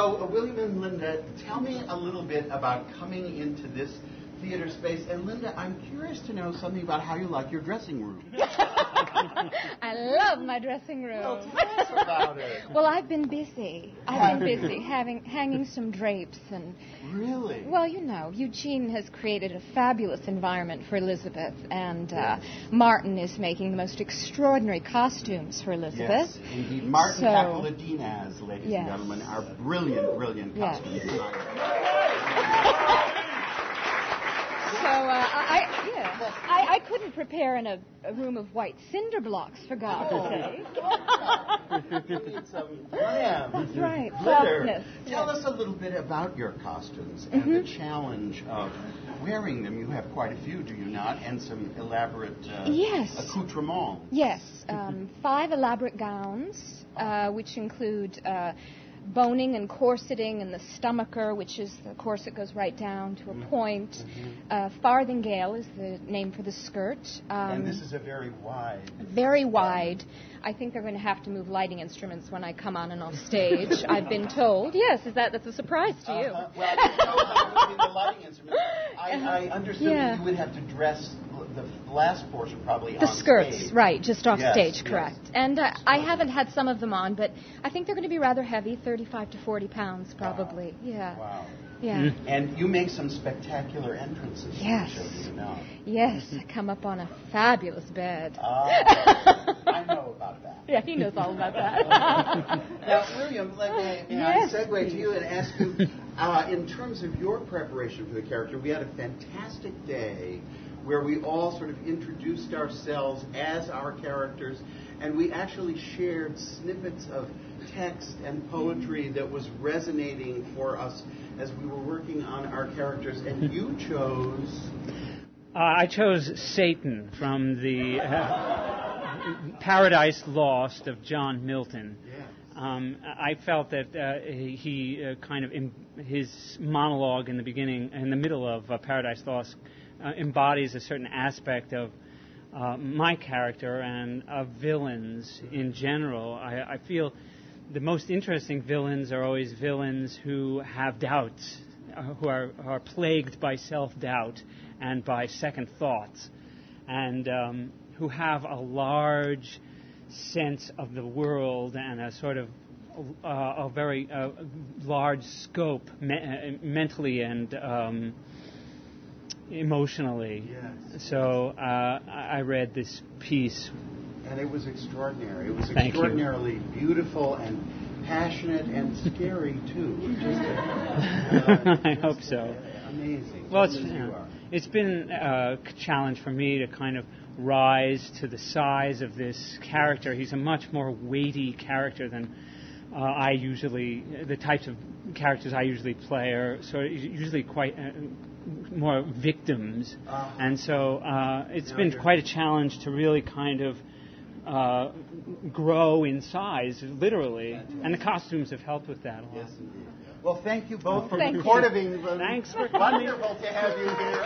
So, William and Linda, tell me a little bit about coming into this theater space. And Linda, I'm curious to know something about how you like your dressing room. I love my dressing room. Well, tell us about it. Well, I've been busy. Hanging some drapes and... Really? Well, you know, Eugene has created a fabulous environment for Elizabeth, and Martin is making the most extraordinary costumes for Elizabeth. Yes, indeed. Martin Capeladinaz, ladies and gentlemen, our brilliant costume designer. So I couldn't prepare in a room of white cinder blocks, for God's sake. You need some glam. That's right. Glitter. Tell us a little bit about your costumes and the challenge of wearing them. You have quite a few, do you not? And some elaborate accoutrements. Yes. 5 elaborate gowns, which include... boning and corseting, and the stomacher, which is the corset goes right down to a point. Farthingale is the name for the skirt. And this is a very wide. Very wide. I think they're going to have to move lighting instruments when I come on and off stage. I've been told. Yes, that's a surprise to you. Well, I don't know about moving the lighting instruments. I understood that you would have to dress the last portion probably the on skirts, stage. right, just off stage, correct. Yes. And I haven't had some of them on, but I think they're going to be rather heavy, 35 to 40 pounds probably. Wow. Yeah. Wow. Yeah. And you make some spectacular entrances. Yes. To the show, do you know? Yes, I come up on a fabulous bed. I know about that. Yeah, he knows all about that. Now, William, let me segue to you and ask you, in terms of your preparation for the character, we had a fantastic day where we all sort of introduced ourselves as our characters, and we actually shared snippets of text and poetry that was resonating for us as we were working on our characters. And you chose... I chose Satan from the Paradise Lost of John Milton. Yes. I felt that he kind of, his monologue in the beginning, in the middle of Paradise Lost, embodies a certain aspect of my character and of villains in general. I feel the most interesting villains are always villains who have doubts, who are plagued by self-doubt and by second thoughts, and who have a large sense of the world and a sort of a very large scope mentally and emotionally. Yes. So I read this piece. And it was extraordinary. It was Thank extraordinarily beautiful and passionate and scary, too. I hope so. Amazing. Well, it's been a challenge for me to kind of rise to the size of this character. He's a much more weighty character than the types of characters I usually play are sort of usually quite more victims. And so it's been quite a challenge to really kind of grow in size, literally. And the costumes have helped with that a lot. Yes, indeed. Well, thank you both for Thank recording. Thanks for Wonderful to have you here.